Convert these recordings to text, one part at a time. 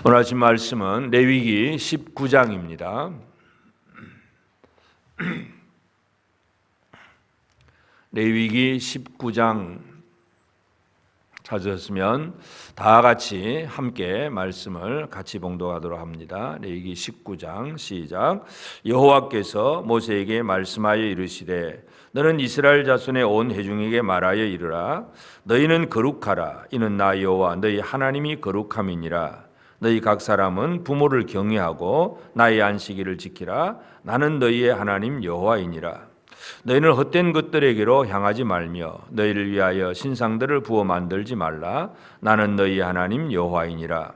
오늘 아침 말씀은 레위기 19장입니다. 레위기 19장 찾으셨으면 다 같이 함께 말씀을 같이 봉독하도록 합니다. 레위기 19장 시작. 여호와께서 모세에게 말씀하여 이르시되 너는 이스라엘 자손의 온 회중에게 말하여 이르라. 너희는 거룩하라. 이는 나 여호와 너희 하나님이 거룩함이니라. 너희 각 사람은 부모를 경외하고 나의 안식일을 지키라. 나는 너희의 하나님 여호와이니라. 너희는 헛된 것들에게로 향하지 말며 너희를 위하여 신상들을 부어 만들지 말라. 나는 너희 하나님 여호와이니라.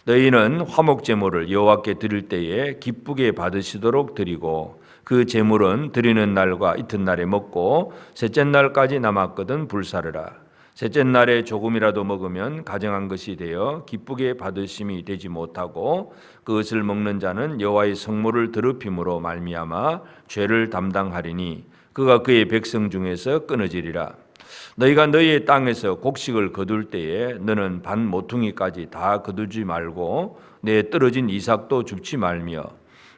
너희는 화목 제물을 여호와께 드릴 때에 기쁘게 받으시도록 드리고 그 제물은 드리는 날과 이튿날에 먹고 셋째 날까지 남았거든 불사르라. 셋째 날에 조금이라도 먹으면 가정한 것이 되어 기쁘게 받으심이 되지 못하고 그것을 먹는 자는 여호와의 성물을 더럽힘으로 말미암아 죄를 담당하리니 그가 그의 백성 중에서 끊어지리라. 너희가 너희의 땅에서 곡식을 거둘 때에 너는 반 모퉁이까지 다 거두지 말고 내 떨어진 이삭도 줍지 말며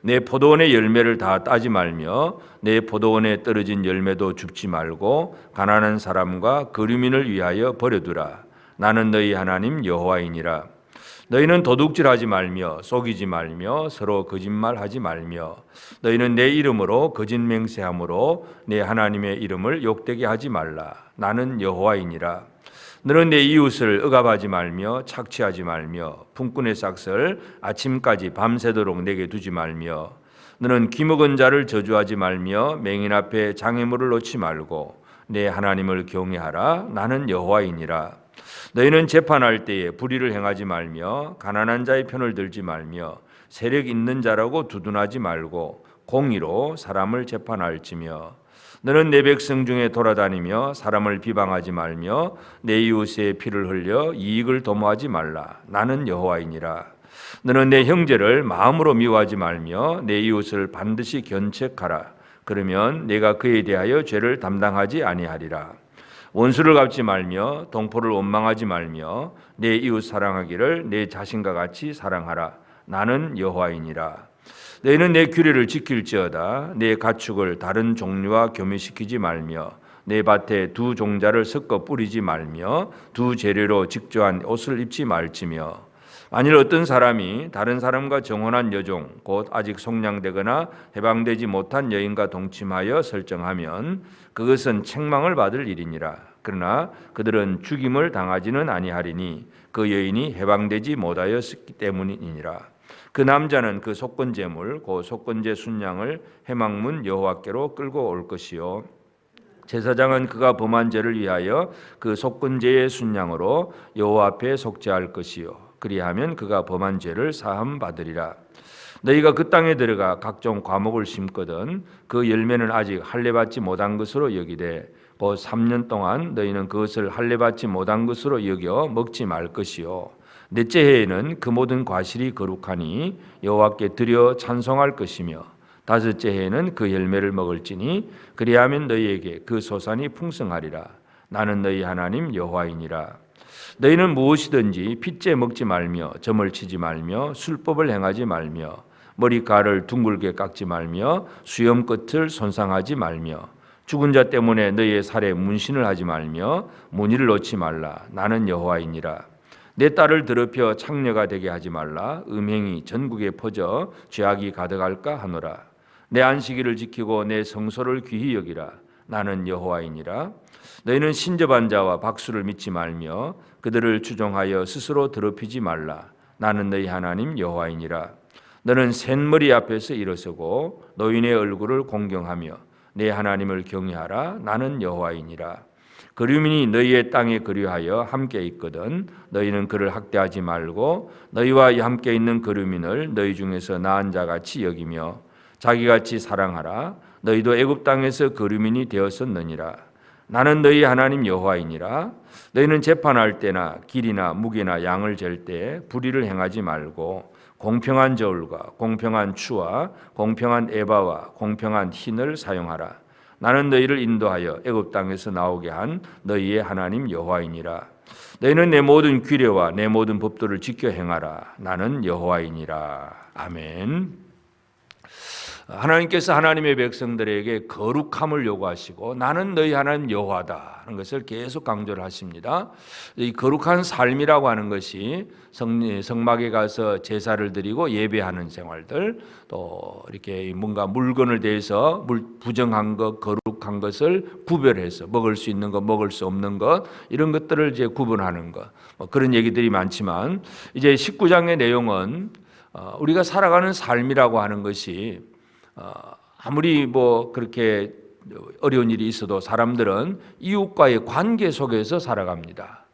내 포도원의 열매를 다 따지 말며 내 포도원에 떨어진 열매도 줍지 말고 가난한 사람과 거류민을 위하여 버려두라. 나는 너희 하나님 여호와이니라. 너희는 도둑질하지 말며 속이지 말며 서로 거짓말하지 말며 너희는 내 이름으로 거짓 맹세함으로 내 하나님의 이름을 욕되게 하지 말라. 나는 여호와이니라. 너는 내 이웃을 억압하지 말며 착취하지 말며 품꾼의 삭을 아침까지 밤새도록 내게 두지 말며 너는 귀먹은 자를 저주하지 말며 맹인 앞에 장애물을 놓지 말고 내 하나님을 경외하라. 나는 여호와이니라. 너희는 재판할 때에 불의를 행하지 말며 가난한 자의 편을 들지 말며 세력 있는 자라고 두둔하지 말고 공의로 사람을 재판할지며 너는 내 백성 중에 돌아다니며 사람을 비방하지 말며 내 이웃의 피를 흘려 이익을 도모하지 말라. 나는 여호와이니라. 너는 내 형제를 마음으로 미워하지 말며 내 이웃을 반드시 견책하라. 그러면 내가 그에 대하여 죄를 담당하지 아니하리라. 원수를 갚지 말며 동포를 원망하지 말며 내 이웃 사랑하기를 내 자신과 같이 사랑하라. 나는 여호와이니라. 너희는 내 규례를 지킬지어다. 내 가축을 다른 종류와 교미시키지 말며 내 밭에 두 종자를 섞어 뿌리지 말며 두 재료로 직조한 옷을 입지 말지며 만일 어떤 사람이 다른 사람과 정혼한 여종 곧 아직 속량되거나 해방되지 못한 여인과 동침하여 설정하면 그것은 책망을 받을 일이니라. 그러나 그들은 죽임을 당하지는 아니하리니 그 여인이 해방되지 못하였기 때문이니라. 그 남자는 그 속건제물 곧 속건제 순양을 회막문 여호와께로 끌고 올 것이요 제사장은 그가 범한 죄를 위하여 그 속건제의 순양으로 여호와 앞에 속죄할 것이요 그리하면 그가 범한 죄를 사함 받으리라. 너희가 그 땅에 들어가 각종 과목을 심거든 그 열매는 아직 할례받지 못한 것으로 여기되 곧 3년 동안 너희는 그것을 할례받지 못한 것으로 여겨 먹지 말 것이요 넷째 해에는 그 모든 과실이 거룩하니 여호와께 드려 찬송할 것이며 다섯째 해에는 그 열매를 먹을지니 그리하면 너희에게 그 소산이 풍성하리라. 나는 너희 하나님 여호와이니라. 너희는 무엇이든지 핏째 먹지 말며 점을 치지 말며 술법을 행하지 말며 머리카락을 둥글게 깎지 말며 수염 끝을 손상하지 말며 죽은 자 때문에 너희의 살에 문신을 하지 말며 무늬를 놓지 말라. 나는 여호와이니라. 내 딸을 더럽혀 창녀가 되게 하지 말라. 음행이 전국에 퍼져 죄악이 가득할까 하노라. 내 안식일을 지키고 내 성소를 귀히 여기라. 나는 여호와이니라. 너희는 신접한 자와 박수를 믿지 말며 그들을 추종하여 스스로 더럽히지 말라. 나는 너희 하나님 여호와이니라. 너는 샌머리 앞에서 일어서고 노인의 얼굴을 공경하며 내 하나님을 경외하라. 나는 여호와이니라. 거류민이 너희의 땅에 거류하여 함께 있거든 너희는 그를 학대하지 말고 너희와 함께 있는 거류민을 너희 중에서 나은 자같이 여기며 자기같이 사랑하라. 너희도 애굽 땅에서 거류민이 되었었느니라. 나는 너희 하나님 여호와이니라. 너희는 재판할 때나 길이나 무게나 양을 잴 때 불의를 행하지 말고 공평한 저울과 공평한 추와 공평한 에바와 공평한 흰을 사용하라. 나는 너희를 인도하여 애굽 땅에서 나오게 한 너희의 하나님 여호와이니라. 너희는 내 모든 규례와 내 모든 법도를 지켜 행하라. 나는 여호와이니라. 아멘. 하나님께서 하나님의 백성들에게 거룩함을 요구하시고 나는 너희 하나님 여호와다 하는 것을 계속 강조를 하십니다. 이 거룩한 삶이라고 하는 것이 성막에 가서 제사를 드리고 예배하는 생활들, 또 이렇게 뭔가 물건을 대해서 부정한 것, 거룩한 것을 구별해서 먹을 수 있는 것, 먹을 수 없는 것, 이런 것들을 이제 구분하는 것, 그런 얘기들이 많지만 이제 19장의 내용은 우리가 살아가는 삶이라고 하는 것이 아무리 그렇게 어려운 일이 있어도 사람들은 이웃과의 관계 속에서 살아갑니다.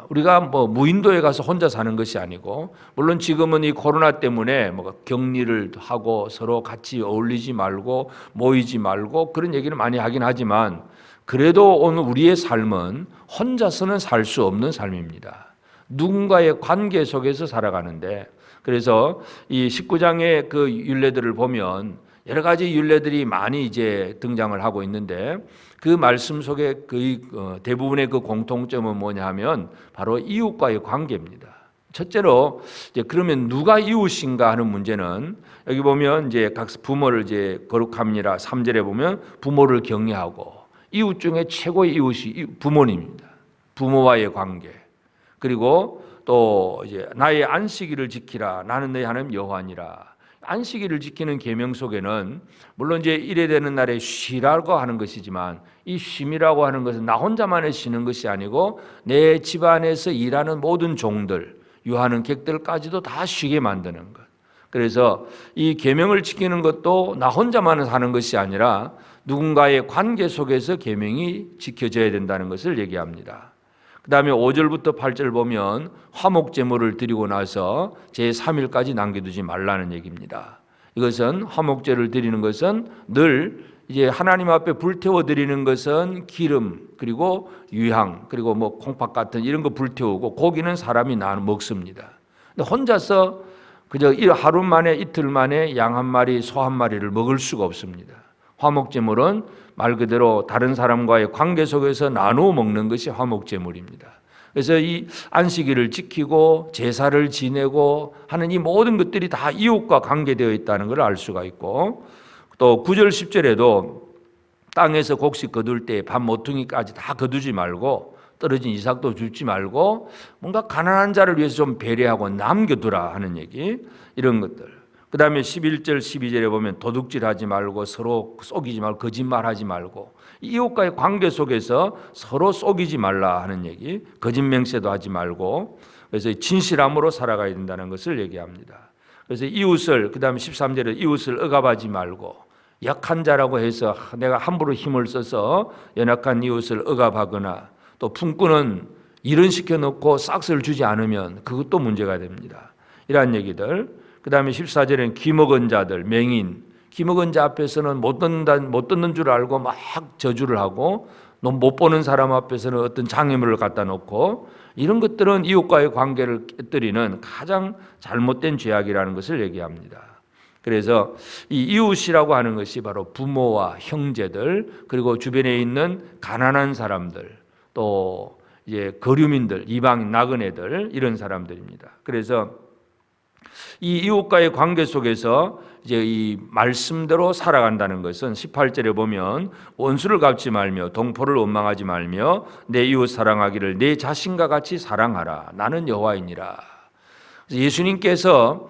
우리가 무인도에 가서 혼자 사는 것이 아니고, 물론 지금은 이 코로나 때문에 격리를 하고 서로 같이 어울리지 말고 모이지 말고 그런 얘기를 많이 하긴 하지만, 그래도 오늘 우리의 삶은 혼자서는 살 수 없는 삶입니다. 누군가의 관계 속에서 살아가는데, 그래서 이 19장의 그 율례들을 보면 여러 가지 율례들이 많이 이제 등장을 하고 있는데, 그 말씀 속에 그 대부분의 그 공통점은 뭐냐 하면 바로 이웃과의 관계입니다. 첫째로 이제 그러면 누가 이웃인가 하는 문제는, 여기 보면 이제 각 부모를 이제 거룩함이라 3절에 보면 부모를 경외하고, 이웃 중에 최고의 이웃이 부모님입니다. 부모와의 관계. 그리고 또 이제 나의 안식일을 지키라. 나는 너희 하나님 여호와니라. 안식일을 지키는 계명 속에는 물론 이제 일에 되는 날에 쉬라고 하는 것이지만, 이 쉼이라고 하는 것은 나 혼자만의 쉬는 것이 아니고 내 집안에서 일하는 모든 종들, 유하는 객들까지도 다 쉬게 만드는 것. 그래서 이 계명을 지키는 것도 나 혼자만 하는 것이 아니라 누군가의 관계 속에서 계명이 지켜져야 된다는 것을 얘기합니다. 그 다음에 5절부터 8절 보면 화목제물을 드리고 나서 제3일까지 남겨두지 말라는 얘기입니다. 이것은 화목제를 드리는 것은 늘 이제 하나님 앞에 불태워 드리는 것은 기름, 그리고 유향, 그리고 콩팥 같은 이런 거 불태우고, 고기는 사람이 먹습니다. 근데 혼자서 그저 하루 만에, 이틀 만에 양 한 마리, 소 한 마리를 먹을 수가 없습니다. 화목제물은 말 그대로 다른 사람과의 관계 속에서 나누어 먹는 것이 화목제물입니다. 그래서 이 안식일을 지키고 제사를 지내고 하는 이 모든 것들이 다 이웃과 관계되어 있다는 걸 알 수가 있고, 또 9절 10절에도 땅에서 곡식 거둘 때 밥 모퉁이까지 다 거두지 말고 떨어진 이삭도 줍지 말고 뭔가 가난한 자를 위해서 좀 배려하고 남겨두라 하는 얘기, 이런 것들. 그 다음에 11절 12절에 보면 도둑질하지 말고 서로 속이지 말고 거짓말하지 말고, 이웃과의 관계 속에서 서로 속이지 말라 하는 얘기, 거짓 맹세도 하지 말고, 그래서 진실함으로 살아가야 된다는 것을 얘기합니다. 그래서 이웃을, 그 다음에 13절에 이웃을 억압하지 말고, 약한 자라고 해서 내가 함부로 힘을 써서 연약한 이웃을 억압하거나, 또 품꾼은 일은 시켜놓고 싹스를 주지 않으면 그것도 문제가 됩니다. 이러한 얘기들. 그 다음에 14절에는 기먹은 자들, 맹인, 기먹은 자 앞에서는 못 듣는 줄 알고 막 저주를 하고, 못 보는 사람 앞에서는 어떤 장애물을 갖다 놓고, 이런 것들은 이웃과의 관계를 깨뜨리는 가장 잘못된 죄악이라는 것을 얘기합니다. 그래서 이 이웃이라고 하는 것이 바로 부모와 형제들, 그리고 주변에 있는 가난한 사람들, 또 이제 거류민들, 이방 나그네들, 이런 사람들입니다. 그래서 이 이웃과의 관계 속에서 이제 이 말씀대로 살아간다는 것은 18절에 보면 원수를 갚지 말며 동포를 원망하지 말며 내 이웃 사랑하기를 내 자신과 같이 사랑하라. 나는 여호와이니라. 예수님께서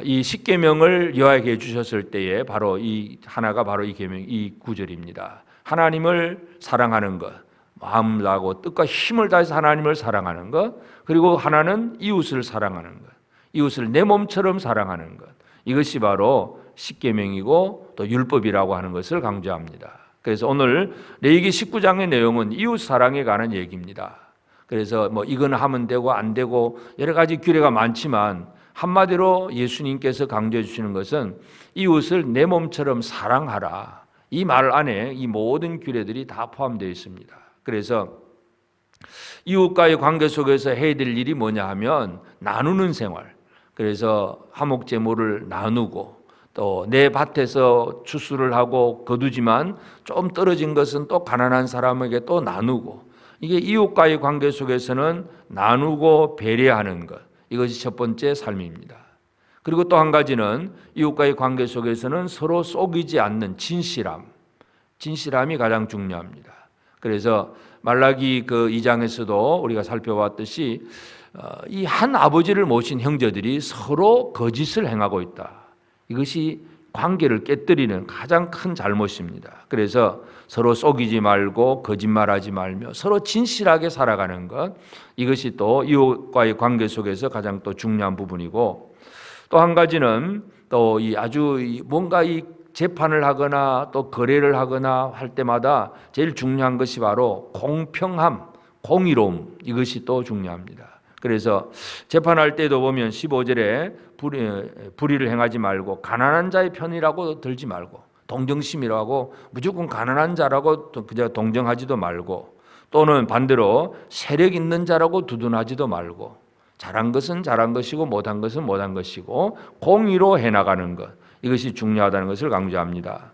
이 십계명을 여호와에게 주셨을 때에 바로 이 하나가 바로 이 계명, 이 구절입니다. 하나님을 사랑하는 것, 마음 다하고 뜻과 힘을 다해서 하나님을 사랑하는 것, 그리고 하나는 이웃을 사랑하는 것, 이웃을 내 몸처럼 사랑하는 것, 이것이 바로 십계명이고 또 율법이라고 하는 것을 강조합니다. 그래서 오늘 레위기 19장의 내용은 이웃 사랑에 관한 얘기입니다. 그래서 이건 하면 되고 안 되고 여러 가지 규례가 많지만, 한마디로 예수님께서 강조해 주시는 것은 이웃을 내 몸처럼 사랑하라. 이 말 안에 이 모든 규례들이 다 포함되어 있습니다. 그래서 이웃과의 관계 속에서 해야 될 일이 뭐냐 하면 나누는 생활. 그래서 화목제물을 나누고, 또 내 밭에서 추수를 하고 거두지만 좀 떨어진 것은 또 가난한 사람에게 또 나누고, 이게 이웃과의 관계 속에서는 나누고 배려하는 것, 이것이 첫 번째 삶입니다. 그리고 또 한 가지는 이웃과의 관계 속에서는 서로 속이지 않는 진실함이 가장 중요합니다. 그래서 말라기 그 2장에서도 우리가 살펴봤듯이 이 한 아버지를 모신 형제들이 서로 거짓을 행하고 있다. 이것이 관계를 깨뜨리는 가장 큰 잘못입니다. 그래서 서로 속이지 말고 거짓말하지 말며 서로 진실하게 살아가는 것, 이것이 또 이웃과의 관계 속에서 가장 또 중요한 부분이고, 또 한 가지는 또 이 아주 뭔가 이 재판을 하거나 또 거래를 하거나 할 때마다 제일 중요한 것이 바로 공평함, 공의로움, 이것이 또 중요합니다. 그래서 재판할 때도 보면 15절에 불의를 행하지 말고 가난한 자의 편이라고 들지 말고, 동정심이라고 무조건 가난한 자라고 그저 동정하지도 말고, 또는 반대로 세력 있는 자라고 두둔하지도 말고, 잘한 것은 잘한 것이고 못한 것은 못한 것이고 공의로 해나가는 것, 이것이 중요하다는 것을 강조합니다.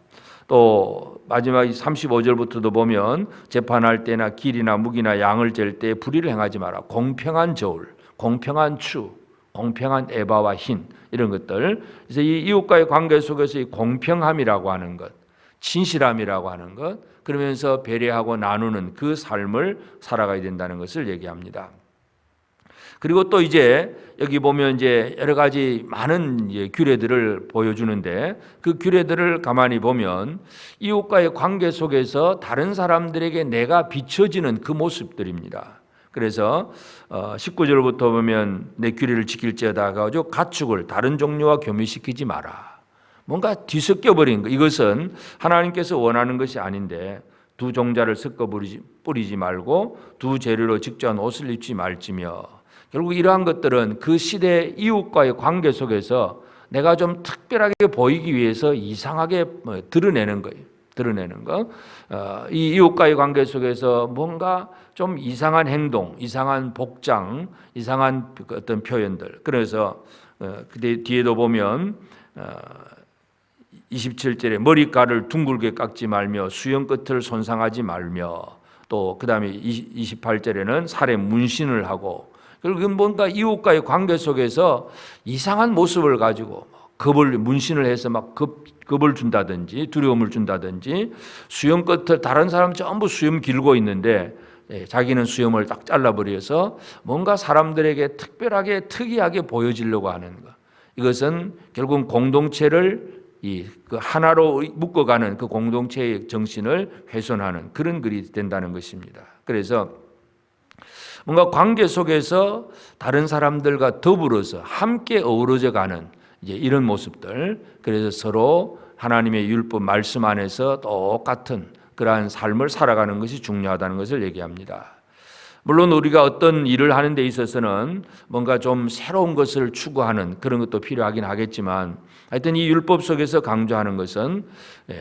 또 마지막 35절부터도 보면 재판할 때나 길이나 무기나 양을 잴 때 불의를 행하지 마라. 공평한 저울, 공평한 추, 공평한 에바와 흰, 이런 것들. 그래서 이 이웃과의 관계 속에서 이 공평함이라고 하는 것, 진실함이라고 하는 것, 그러면서 배려하고 나누는 그 삶을 살아가야 된다는 것을 얘기합니다. 그리고 또 이제 여기 보면 이제 여러 가지 많은 규례들을 보여주는데, 그 규례들을 가만히 보면 이웃과의 관계 속에서 다른 사람들에게 내가 비춰지는 그 모습들입니다. 그래서 19절부터 보면 내 규례를 지킬지어다 가지고 가축을 다른 종류와 교미시키지 마라. 뭔가 뒤섞여 버린 것, 이것은 하나님께서 원하는 것이 아닌데, 두 종자를 섞어 뿌리지 말고 두 재료로 직조한 옷을 입지 말지며, 결국 이러한 것들은 그 시대 이웃과의 관계 속에서 내가 좀 특별하게 보이기 위해서 이상하게 드러내는 거예요. 드러내는 것. 이 이웃과의 관계 속에서 뭔가 좀 이상한 행동, 이상한 복장, 이상한 어떤 표현들. 그래서 그때 뒤에도 보면 27절에 머리카락을 둥글게 깎지 말며 수염 끝을 손상하지 말며, 또 그 다음에 28절에는 살에 문신을 하고, 그리고 뭔가 이웃과의 관계 속에서 이상한 모습을 가지고 문신을 해서 막 겁을 준다든지 두려움을 준다든지, 수염 끝을 다른 사람 전부 수염 길고 있는데 자기는 수염을 딱 잘라버려서 뭔가 사람들에게 특별하게 특이하게 보여지려고 하는 것, 이것은 결국 공동체를 그 하나로 묶어가는 그 공동체의 정신을 훼손하는 그런 글이 된다는 것입니다. 그래서 뭔가 관계 속에서 다른 사람들과 더불어서 함께 어우러져 가는 이제 이런 모습들, 그래서 서로 하나님의 율법 말씀 안에서 똑같은 그러한 삶을 살아가는 것이 중요하다는 것을 얘기합니다. 물론 우리가 어떤 일을 하는 데 있어서는 뭔가 좀 새로운 것을 추구하는 그런 것도 필요하긴 하겠지만, 하여튼 이 율법 속에서 강조하는 것은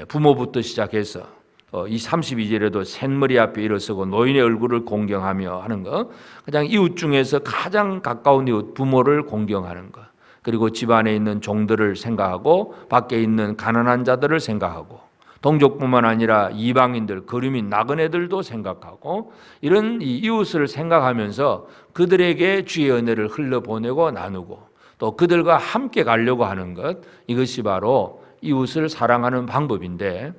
부모부터 시작해서 이 32절에도 샌머리 앞에 일어서고 노인의 얼굴을 공경하며 하는 것, 그냥 이웃 중에서 가장 가까운 이웃 부모를 공경하는 것, 그리고 집안에 있는 종들을 생각하고 밖에 있는 가난한 자들을 생각하고, 동족뿐만 아니라 이방인들, 거류민, 나그네들도 생각하고, 이런 이웃을 생각하면서 그들에게 주의 은혜를 흘려보내고 나누고 또 그들과 함께 가려고 하는 것, 이것이 바로 이웃을 사랑하는 방법인데,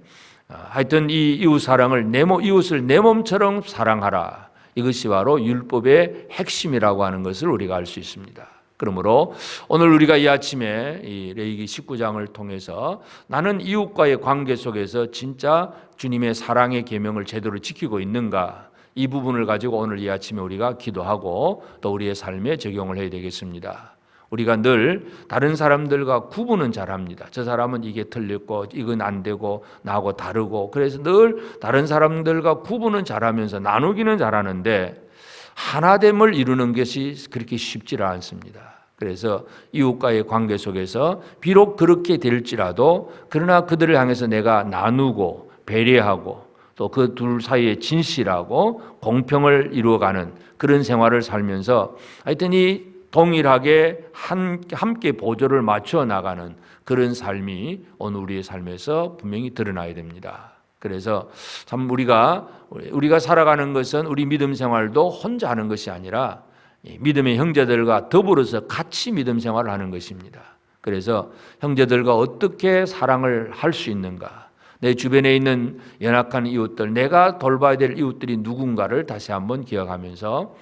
하여튼 이 이웃 사랑을 이웃을 내 몸처럼 사랑하라, 이것이 바로 율법의 핵심이라고 하는 것을 우리가 알 수 있습니다. 그러므로 오늘 우리가 이 아침에 이 레위기 19장을 통해서 나는 이웃과의 관계 속에서 진짜 주님의 사랑의 계명을 제대로 지키고 있는가, 이 부분을 가지고 오늘 이 아침에 우리가 기도하고 또 우리의 삶에 적용을 해야 되겠습니다. 우리가 늘 다른 사람들과 구분은 잘합니다. 저 사람은 이게 틀렸고 이건 안 되고 나하고 다르고, 그래서 늘 다른 사람들과 구분은 잘하면서 나누기는 잘하는데 하나됨을 이루는 것이 그렇게 쉽지 않습니다. 그래서 이웃과의 관계 속에서 비록 그렇게 될지라도 그러나 그들을 향해서 내가 나누고 배려하고 또 그 둘 사이에 진실하고 공평을 이루어가는 그런 생활을 살면서 하여튼 이 동일하게 함께 보조를 맞춰 나가는 그런 삶이 오늘 우리의 삶에서 분명히 드러나야 됩니다. 그래서 참 우리가 살아가는 것은 우리 믿음 생활도 혼자 하는 것이 아니라 믿음의 형제들과 더불어서 같이 믿음 생활을 하는 것입니다. 그래서 형제들과 어떻게 사랑을 할 수 있는가, 내 주변에 있는 연약한 이웃들, 내가 돌봐야 될 이웃들이 누군가를 다시 한번 기억하면서,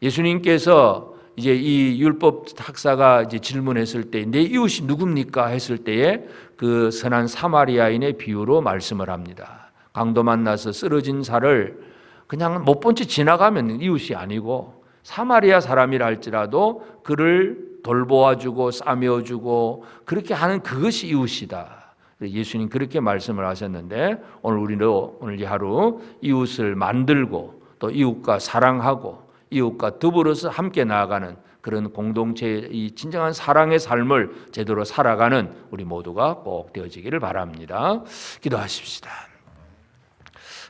예수님께서 이제 이 율법 학사가 이제 질문했을 때 내 이웃이 누굽니까 했을 때에 그 선한 사마리아인의 비유로 말씀을 합니다. 강도 만나서 쓰러진 살을 그냥 못 본 채 지나가면 이웃이 아니고, 사마리아 사람이라 할지라도 그를 돌보아주고 싸매어주고 그렇게 하는 그것이 이웃이다. 예수님 그렇게 말씀을 하셨는데, 우리도 오늘 이 하루 이웃을 만들고 또 이웃과 사랑하고 이웃과 더불어서 함께 나아가는 그런 공동체의 이 진정한 사랑의 삶을 제대로 살아가는 우리 모두가 꼭 되어지기를 바랍니다. 기도하십시다.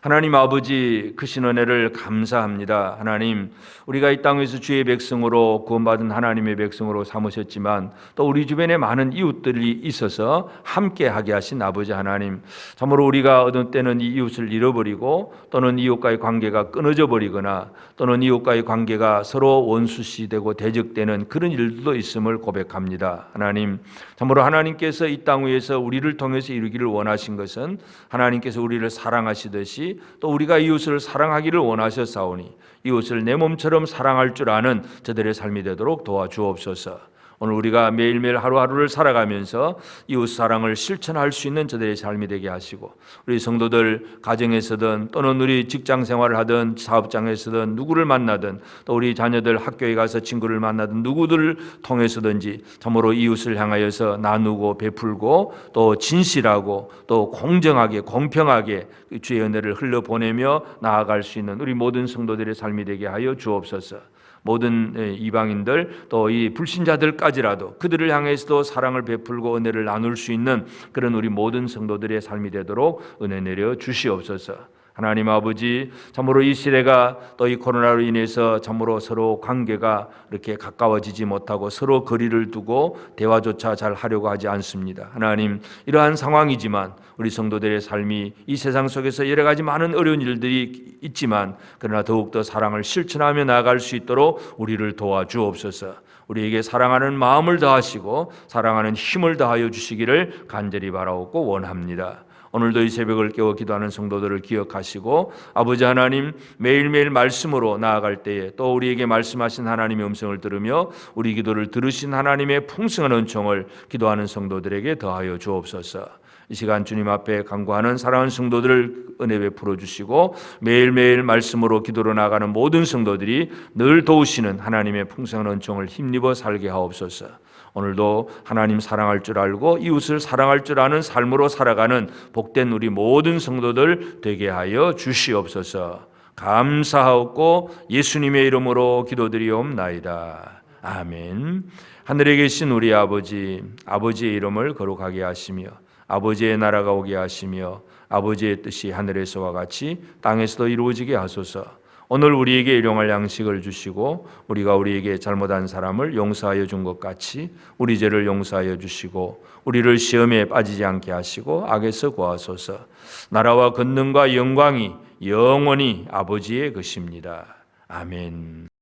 하나님 아버지, 크신 은혜를 감사합니다. 하나님, 우리가 이 땅에서 주의 백성으로 구원받은 하나님의 백성으로 삼으셨지만 또 우리 주변에 많은 이웃들이 있어서 함께하게 하신 아버지 하나님, 참으로 우리가 어떤 때는 이 이웃을 잃어버리고 또는 이웃과의 관계가 끊어져 버리거나 또는 이웃과의 관계가 서로 원수시 되고 대적되는 그런 일도 있음을 고백합니다. 하나님, 참으로 하나님께서 이 땅 위에서 우리를 통해서 이루기를 원하신 것은 하나님께서 우리를 사랑하시듯이 또 우리가 이웃을 사랑하기를 원하셨사오니 이웃을 내 몸처럼 사랑할 줄 아는 저들의 삶이 되도록 도와주옵소서. 오늘 우리가 매일매일 하루하루를 살아가면서 이웃 사랑을 실천할 수 있는 저들의 삶이 되게 하시고, 우리 성도들 가정에서든 또는 우리 직장 생활을 하든 사업장에서든 누구를 만나든 또 우리 자녀들 학교에 가서 친구를 만나든 누구들을 통해서든지 참으로 이웃을 향하여서 나누고 베풀고 또 진실하고 또 공정하게 공평하게 주의 은혜를 흘려보내며 나아갈 수 있는 우리 모든 성도들의 삶이 되게 하여 주옵소서. 모든 이방인들 또 이 불신자들까지라도 그들을 향해서도 사랑을 베풀고 은혜를 나눌 수 있는 그런 우리 모든 성도들의 삶이 되도록 은혜 내려 주시옵소서. 하나님 아버지, 참으로 이 시대가 또 이 코로나로 인해서 참으로 서로 관계가 이렇게 가까워지지 못하고 서로 거리를 두고 대화조차 잘 하려고 하지 않습니다. 하나님, 이러한 상황이지만 우리 성도들의 삶이 이 세상 속에서 여러 가지 많은 어려운 일들이 있지만 그러나 더욱더 사랑을 실천하며 나아갈 수 있도록 우리를 도와주옵소서. 우리에게 사랑하는 마음을 더하시고 사랑하는 힘을 더하여 주시기를 간절히 바라옵고 원합니다. 오늘도 이 새벽을 깨워 기도하는 성도들을 기억하시고 아버지 하나님, 매일매일 말씀으로 나아갈 때에 또 우리에게 말씀하신 하나님의 음성을 들으며 우리 기도를 들으신 하나님의 풍성한 은총을 기도하는 성도들에게 더하여 주옵소서. 이 시간 주님 앞에 간구하는 사랑하는 성도들을 은혜 베풀어 주시고 매일매일 말씀으로 기도로 나가는 모든 성도들이 늘 도우시는 하나님의 풍성한 은총을 힘입어 살게 하옵소서. 오늘도 하나님 사랑할 줄 알고 이웃을 사랑할 줄 아는 삶으로 살아가는 복된 우리 모든 성도들 되게 하여 주시옵소서. 감사하옵고 예수님의 이름으로 기도드리옵나이다. 아멘. 하늘에 계신 우리 아버지, 아버지의 이름을 거룩하게 하시며 아버지의 나라가 오게 하시며 아버지의 뜻이 하늘에서와 같이 땅에서도 이루어지게 하소서. 오늘 우리에게 일용할 양식을 주시고 우리가 우리에게 잘못한 사람을 용서하여 준 것 같이 우리 죄를 용서하여 주시고 우리를 시험에 빠지지 않게 하시고 악에서 구하소서. 나라와 권능과 영광이 영원히 아버지의 것입니다. 아멘.